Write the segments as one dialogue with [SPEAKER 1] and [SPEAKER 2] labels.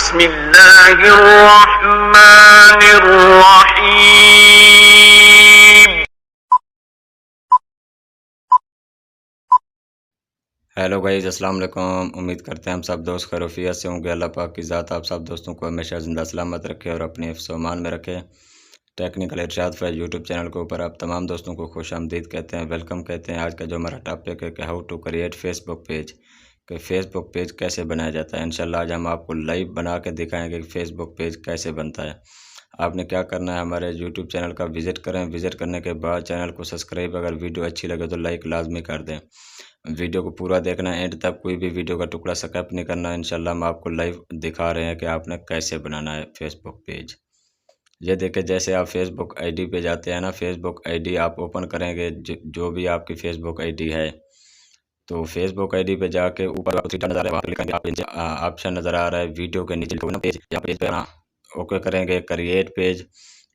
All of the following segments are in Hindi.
[SPEAKER 1] बिस्मिल्लाहिर्रहमानिर्रहीम।
[SPEAKER 2] हेलो गाइस, अस्सलाम वालेकुम। उम्मीद करते हैं हम सब दोस्त खैरियत से होंगे। अल्लाह पाक की ज़ात आप सब दोस्तों को हमेशा ज़िंदा सलामत रखे और अपने हिफ्ज़ व अमान में रखे। टेक्निकल इरशाद फैज़ यूट्यूब चैनल के ऊपर आप तमाम दोस्तों को खुशामदीद कहते हैं, वेलकम कहते हैं। आज का जो हमारा टॉपिक है कि how to create Facebook page, कि फ़ेसबुक पेज कैसे बनाया जाता है। इंशाल्लाह आज हम आपको लाइव बना के दिखाएंगे कि फ़ेसबुक पेज कैसे बनता है। आपने क्या करना है, हमारे यूट्यूब चैनल का विज़िट करें। विज़िट करने के बाद चैनल को सब्सक्राइब, अगर वीडियो अच्छी लगे तो लाइक लाजमी कर दें। वीडियो को पूरा देखना है, एंड तक कोई भी वीडियो का टुकड़ा स्किप नहीं करना। इंशाल्लाह हम आपको लाइव दिखा रहे हैं कि आपने कैसे बनाना है फेसबुक पेज। ये देखिए, जैसे आप फेसबुक आईडी पे जाते हैं ना, फेसबुक आईडी आप ओपन करेंगे, जो भी आपकी फेसबुक आईडी है, तो फेसबुक आईडी पे जाके ऊपर आपको थ्री डॉट नजर आ रहा है, वहाँ पे क्लिक करेंगे। आप ऑप्शन नज़र आ रहा है वीडियो के नीचे ना पेज, या पेज पे ना ओके करेंगे, क्रिएट पेज।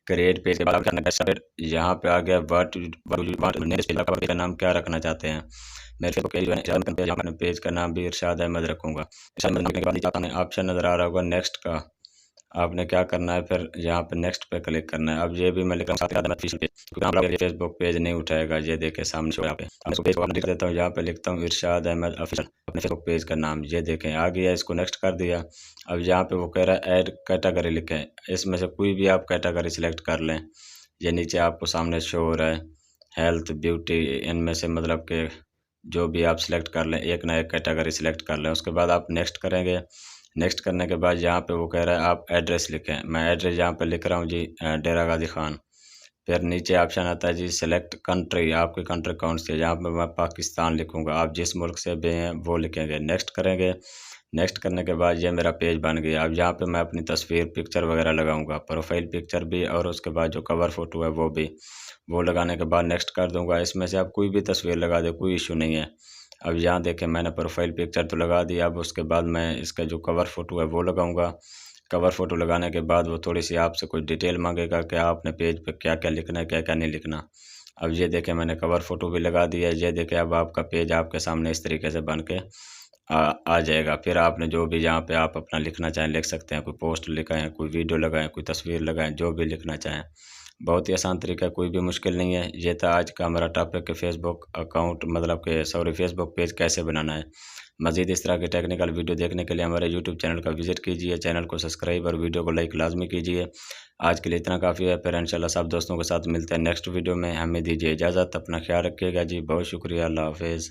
[SPEAKER 2] क्रिएट पेज के बाद यहाँ पे आ गया व्हाट पेज का नाम क्या रखना चाहते हैं। मेरे फेसबुक पेज यहाँ अपने पेज का नाम भी इरशाद अहमद रखूँगा। इरशाद अहमद रखने के बाद नीचे आपने ऑप्शन नज़र आ रहा होगा नेक्स्ट का, आपने क्या करना है, फिर यहाँ पे नेक्स्ट पे क्लिक करना है। अब ये भी मैं लिख रहा हूँ क्योंकि फेसबुक पेज नहीं उठाएगा। ये देखें सामने शो, यहाँ पे मैं पेज को लिख देता हूँ, यहाँ पे लिखता हूँ इरशाद अहमद ऑफिशियल, अपने फेसबुक पेज का नाम। ये देखें आ गया, इसको नेक्स्ट कर दिया। अब यहाँ पे वो कह रहा है ऐड कैटेगरी लिखें, इसमें से कोई भी आप कैटेगरी सिलेक्ट कर लें। ये नीचे आपको सामने शो हो रहा है हेल्थ, ब्यूटी, इनमें से मतलब कि जो भी आप सिलेक्ट कर लें, एक ना एक कैटेगरी सिलेक्ट कर लें। उसके बाद आप नेक्स्ट करेंगे। नेक्स्ट करने के बाद यहाँ पे वो कह रहा है आप एड्रेस लिखें। मैं एड्रेस यहाँ पे लिख रहा हूँ जी, डेरा गाजी खान। फिर नीचे ऑप्शन आता है जी सेलेक्ट कंट्री, आपकी कंट्री कौन सी है। यहाँ पे मैं पाकिस्तान लिखूँगा, आप जिस मुल्क से भी हैं वो लिखेंगे। नेक्स्ट करेंगे। नेक्स्ट करने के बाद ये मेरा पेज बन गया। अब यहाँ पे मैं अपनी तस्वीर, पिक्चर वगैरह लगाऊंगा, प्रोफाइल पिक्चर भी, और उसके बाद जो कवर फ़ोटो है वो भी। वो लगाने के बाद नेक्स्ट कर दूंगा। इसमें से आप कोई भी तस्वीर लगा दे, कोई इशू नहीं है। अब यहाँ देखें, मैंने प्रोफाइल पिक्चर तो लगा दिया। अब उसके बाद मैं इसका जो कवर फ़ोटो है वो लगाऊंगा। कवर फ़ोटो लगाने के बाद वो थोड़ी सी आपसे कुछ डिटेल मांगेगा कि आपने पेज पे क्या क्या लिखना है, क्या क्या नहीं लिखना। अब ये देखें, मैंने कवर फ़ोटो भी लगा दिया है। ये देखें, अब आपका पेज आपके सामने इस तरीके से बन के आ जाएगा। फिर आपने जो भी यहाँ पे आप अपना लिखना चाहें लिख सकते हैं। कोई पोस्ट लिखाएँ, कोई वीडियो लगाएँ, कोई तस्वीर लगाएँ, जो भी लिखना चाहें। बहुत ही आसान तरीका है, कोई भी मुश्किल नहीं है। ये था आज का हमारा टॉपिक कि फेसबुक अकाउंट मतलब कि सॉरी फेसबुक पेज कैसे बनाना है। मज़ीद इस तरह के टेक्निकल वीडियो देखने के लिए हमारे यूट्यूब चैनल का विजिट कीजिए, चैनल को सब्सक्राइब और वीडियो को लाइक लाजमी कीजिए। आज के लिए इतना काफ़ी है, फिर इंशाल्लाह सब दोस्तों के साथ मिलते हैं नेक्स्ट वीडियो में। हमें दीजिए इजाज़त, अपना ख्याल रखिएगा जी, बहुत शुक्रिया, अल्लाह हाफिज़।